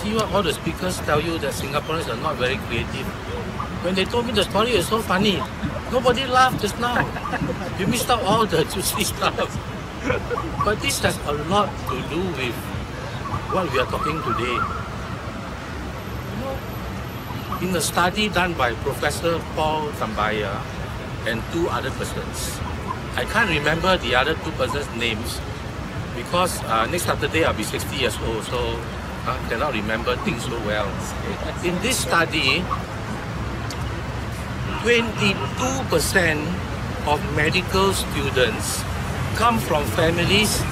see what all the speakers tell you that Singaporeans are not very creative. When they told me the story, it's so funny. Nobody laughed just now. You missed out all the juicy stuff. But this has a lot to do with what we are talking today. You know, in a study done by Professor Paul Tambaya and two other persons, I can't remember the other two persons' names because next Saturday I'll be 60 years old, so I cannot remember things so well. In this study, 22% of medical students come from families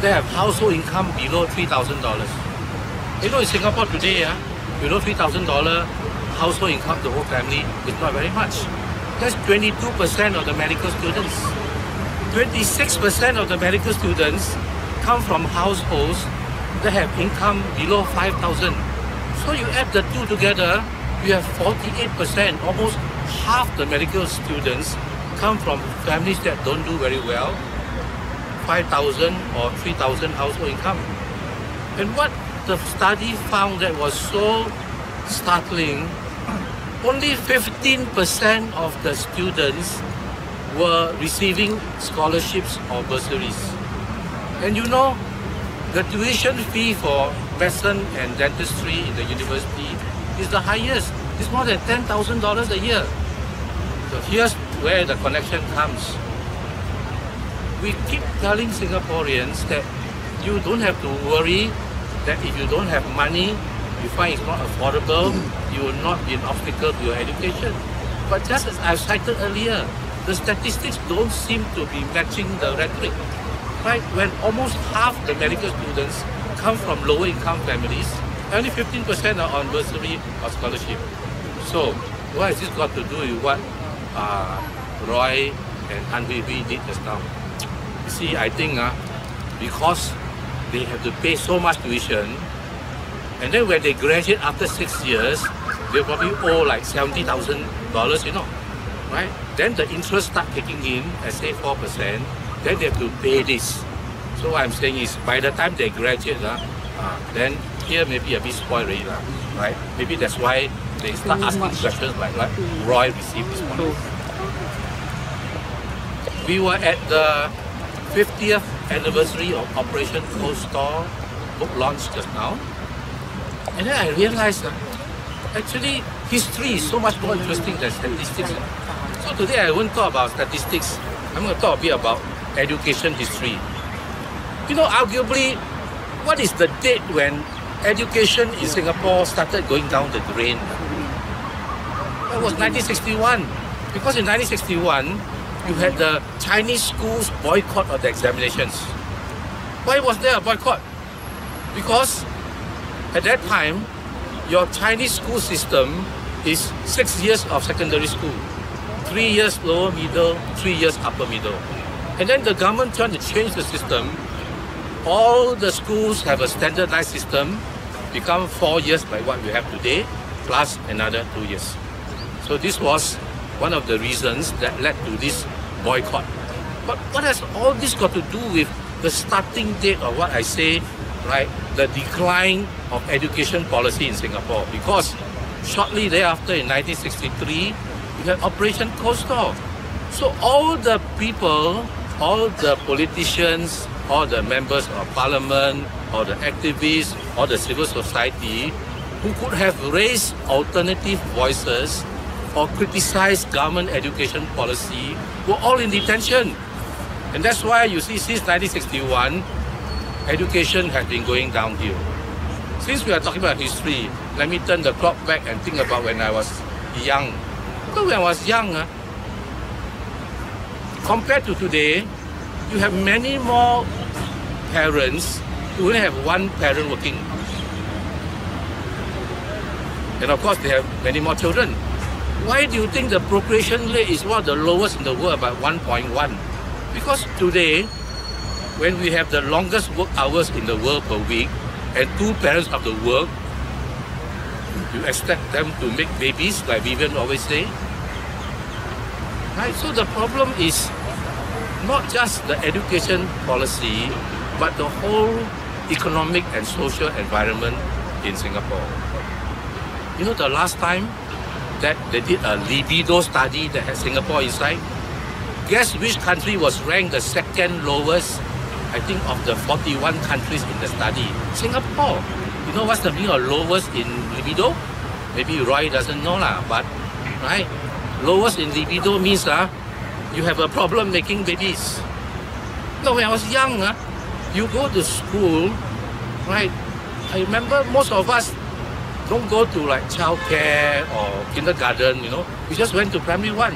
that have household income below $3,000. You know, in Singapore today, below $3,000 household income, the whole family is not very much. That's 22% of the medical students. 26% of the medical students come from households that have income below 5,000. So you add the two together, you have 48%, almost half the medical students come from families that don't do very well, 5,000 or 3,000 household income. And what the study found that was so startling, only 15% of the students were receiving scholarships or bursaries. And you know, the tuition fee for medicine and dentistry in the university is the highest. It's more than $10,000 a year. So here's where the connection comes. We keep telling Singaporeans that you don't have to worry that if you don't have money, you find it's not affordable, you will not be an obstacle to your education. But just as I've cited earlier, the statistics don't seem to be matching the rhetoric. Right? When almost half the medical students come from lower income families, only 15% are on bursary or scholarship. So what has this got to do with what Roy and Han Hui did just now? You see, I think because they have to pay so much tuition, and then when they graduate after 6 years, they probably owe like $70,000, you know, right? Then the interest start kicking in at say 4%, then they have to pay this. So what I'm saying is, by the time they graduate, then here maybe a bit spoiled already, right? Maybe that's why they start asking questions like what Roy received this morning. We were at the 50th anniversary of Operation Cold Store book launch just now. And then I realized that actually history is so much more interesting than statistics. So today I won't talk about statistics. I'm going to talk a bit about education history. You know, arguably, what is the date when education in Singapore started going down the drain? It was 1961. Because in 1961, you had the Chinese schools boycott of the examinations. Why was there a boycott? Because at that time, your Chinese school system is 6 years of secondary school, 3 years lower middle, 3 years upper middle. And then the government tried to change the system. All the schools have a standardized system, become 4 years by what we have today, plus another 2 years. So this was one of the reasons that led to this boycott. But what has all this got to do with the starting date of what I say, right, the decline of education policy in Singapore? Because shortly thereafter in 1963, we had Operation Cold Store. So all the people, all the politicians, all the members of parliament, all the activists, all the civil society who could have raised alternative voices or criticized government education policy were all in detention. And that's why you see since 1961, education has been going downhill. Since we are talking about history, let me turn the clock back and think about when I was young. Because when I was young, compared to today, you have many more parents who only have one parent working. And of course, they have many more children. Why do you think the procreation rate is one of the lowest in the world, about 1.1? Because today, when we have the longest work hours in the world per week, and two parents have to work, you expect them to make babies, like Vivian always say. Right? So the problem is not just the education policy, but the whole economic and social environment in Singapore. You know the last time that they did a libido study that had Singapore inside? Guess which country was ranked the second lowest, I think, of the 41 countries in the study? Singapore. You know what's the meaning of lowest in libido? Maybe Roy doesn't know lah, but right? Lowest in libido means you have a problem making babies. No, when I was young, you go to school, right? I remember most of us don't go to like childcare or kindergarten, you know. We just went to primary 1.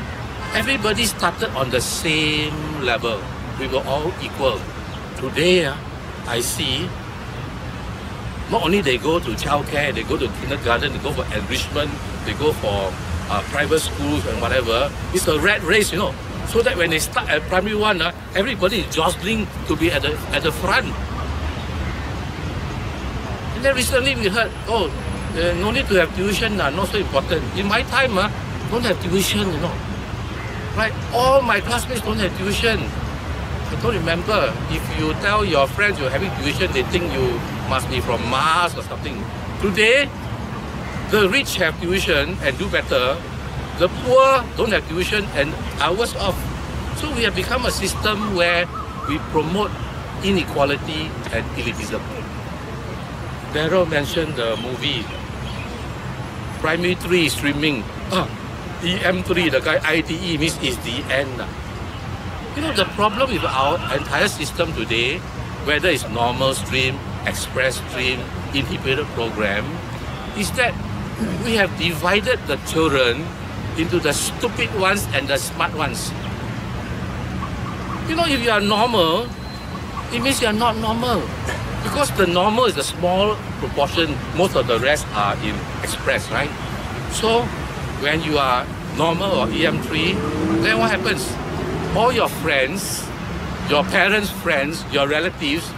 Everybody started on the same level. We were all equal. Today, I see not only they go to childcare, they go to kindergarten, they go for enrichment, they go for private schools and whatever. It's a rat race, you know. So that when they start at primary 1, everybody is jostling to be at the front. And then recently we heard, oh, no need to have tuition, not so important. In my time, don't have tuition, you know. Right? All my classmates don't have tuition. I don't remember. If you tell your friends you're having tuition, they think you must be from Mars or something. Today, the rich have tuition and do better. The poor don't have tuition and are worse off. So we have become a system where we promote inequality and elitism. Daryl mentioned the movie Primary 3 streaming. EM3, the guy ITE means is the end. You know, the problem with our entire system today, whether it's normal stream, express stream, integrated program, is that we have divided the children into the stupid ones and the smart ones. You know, if you are normal, it means you are not normal. Because the normal is a small proportion, most of the rest are in express, right? So when you are normal or EM3, then what happens? All your friends, your parents' friends, your relatives,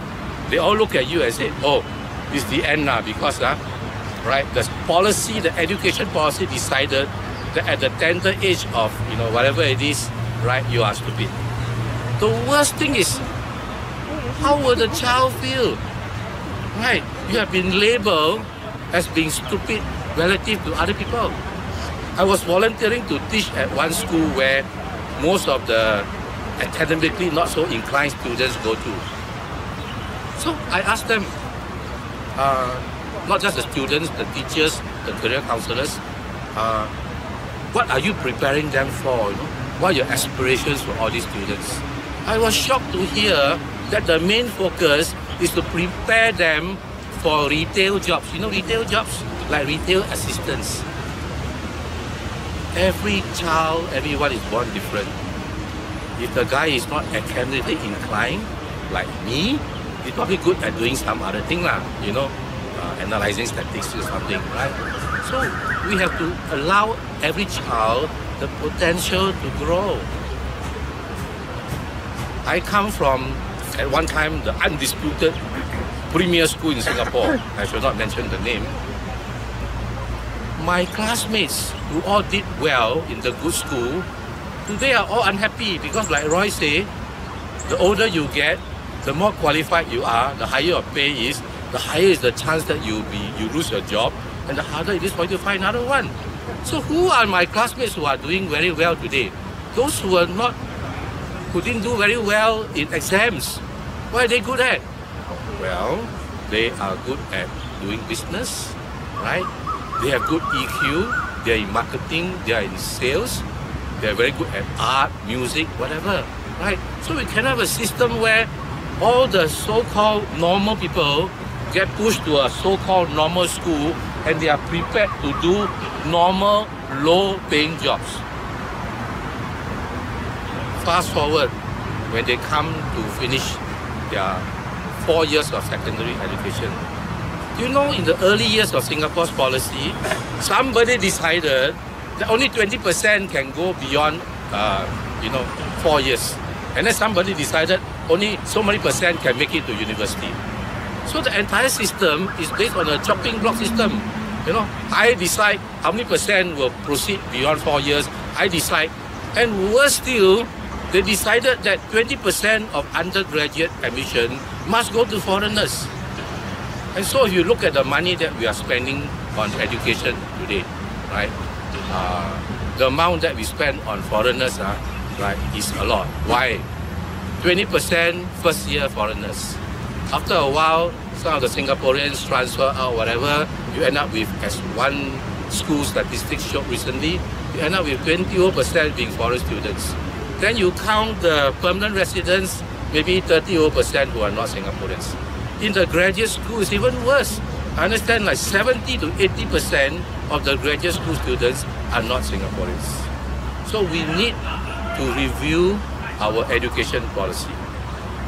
they all look at you and say, oh, it's the end now because right, the policy, the education policy decided that at the tender age of, you know, whatever it is, right, you are stupid. The worst thing is, how will the child feel? Right, you have been labeled as being stupid relative to other people. I was volunteering to teach at one school where most of the academically not so inclined students go to. So I asked them, not just the students, the teachers, the career counselors, what are you preparing them for? You know? What are your aspirations for all these students? I was shocked to hear that the main focus is to prepare them for retail jobs. You know retail jobs? Like retail assistants. Every child, everyone is born different. If the guy is not academically inclined, like me, he's probably good at doing some other thing lah, you know, analyzing statistics or something, right? So we have to allow every child the potential to grow. I come from, at one time, the undisputed premier school in Singapore. I should not mention the name. My classmates who all did well in the good school, today are all unhappy because like Roy say, the older you get, the more qualified you are, the higher your pay is, the higher is the chance that you lose your job, and the harder it is for you to find another one. So who are my classmates who are doing very well today? Those who didn't do very well in exams. What are they good at? Well, they are good at doing business, right? They have good EQ, they are in marketing, they are in sales, they are very good at art, music, whatever, right? So we can have a system where all the so-called normal people get pushed to a so-called normal school and they are prepared to do normal, low-paying jobs. Fast forward, when they come to finish their 4 years of secondary education. You know, in the early years of Singapore's policy, somebody decided that only 20% can go beyond, 4 years. And then somebody decided only so many percent can make it to university. So the entire system is based on a chopping block system. You know, I decide how many percent will proceed beyond 4 years. I decide. And worse still, they decided that 20% of undergraduate admission must go to foreigners. And so if you look at the money that we are spending on education today, right? The amount that we spend on foreigners, right, is a lot. Why? 20% first year foreigners. After a while, some of the Singaporeans transfer out, whatever, you end up with, as one school statistics showed recently, you end up with 20% being foreign students. Then you count the permanent residents, maybe 30% who are not Singaporeans. In the graduate school, it's even worse. I understand like 70 to 80% of the graduate school students are not Singaporeans. So we need to review our education policy.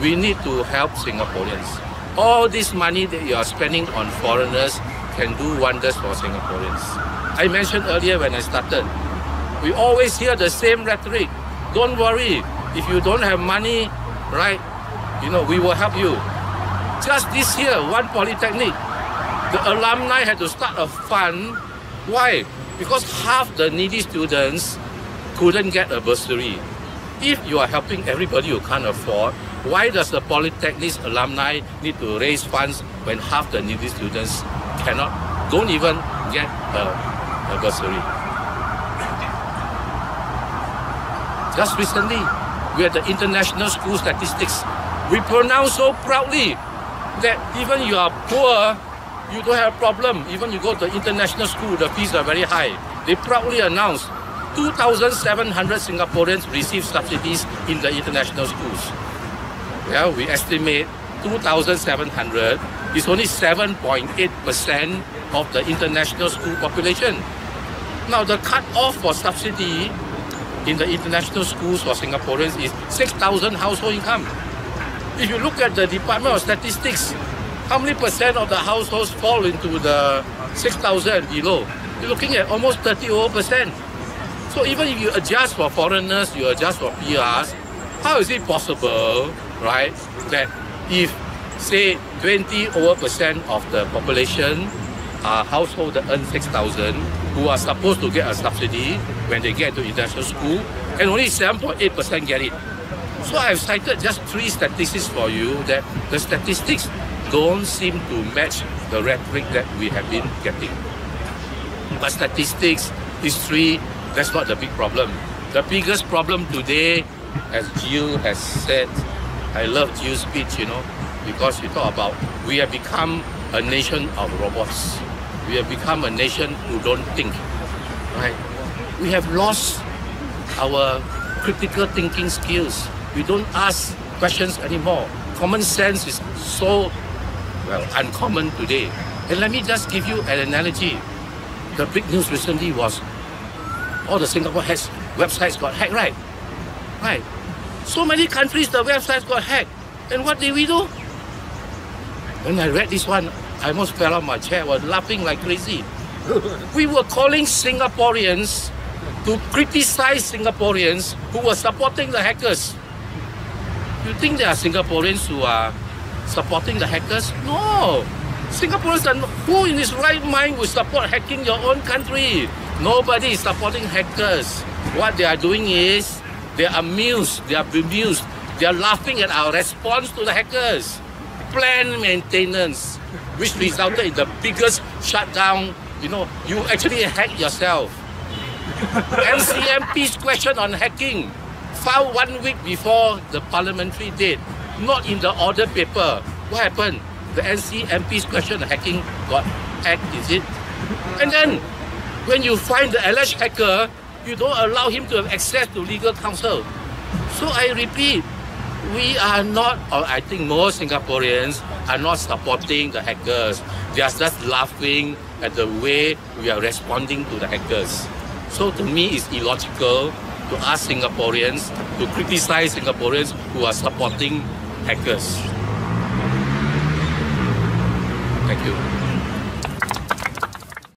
We need to help Singaporeans. All this money that you are spending on foreigners can do wonders for Singaporeans. I mentioned earlier when I started, we always hear the same rhetoric. Don't worry, if you don't have money, right, we will help you. Just this year, one polytechnic, the alumni had to start a fund. Why? Because half the needy students couldn't get a bursary. If you are helping everybody who can't afford, why does the polytechnic alumni need to raise funds when half the needy students don't even get a bursary? Just recently, we had the international school statistics. We pronounce so proudly that even you are poor, you don't have a problem. Even you go to international school, the fees are very high. They proudly announced 2,700 Singaporeans receive subsidies in the international schools. Well, we estimate 2,700 is only 7.8% of the international school population. Now, the cut-off for subsidy in the international schools for Singaporeans is 6,000 household income. If you look at the Department of Statistics, how many percent of the households fall into the 6,000 below? You're looking at almost 30%. So even if you adjust for foreigners, you adjust for PRs, how is it possible, right, that if, say, 20% of the population are households that earn 6,000 who are supposed to get a subsidy when they get to international school, and only 7.8% get it? So I've cited just 3 statistics for you that the statistics don't seem to match the rhetoric that we have been getting. But statistics, history, that's not the big problem. The biggest problem today, as Jill has said, I love Jill's speech, because you talk about we have become a nation of robots. We have become a nation who don't think, right? We have lost our critical thinking skills. We don't ask questions anymore. Common sense is so, uncommon today. And let me just give you an analogy. The big news recently was all the Singapore websites got hacked, right? Right. So many countries, the websites got hacked. And what did we do? When I read this one, I almost fell off my chair. I was laughing like crazy. We were calling Singaporeans to criticize Singaporeans who were supporting the hackers. You think there are Singaporeans who are supporting the hackers? No. Singaporeans are who in his right mind will support hacking your own country? Nobody is supporting hackers. What they are doing is they are amused, they are bemused, they are laughing at our response to the hackers. Planned maintenance, which resulted in the biggest shutdown. You actually hack yourself. MCMP's question on hacking filed 1 week before the parliamentary date, not in the order paper. What happened? The NCMP's question on hacking got hacked, is it? And then, when you find the alleged hacker, you don't allow him to have access to legal counsel. So I repeat, we are not, or I think most Singaporeans are not supporting the hackers. They are just laughing at the way we are responding to the hackers. So to me, it's illogical to ask Singaporeans to criticize Singaporeans who are supporting hackers. Thank you.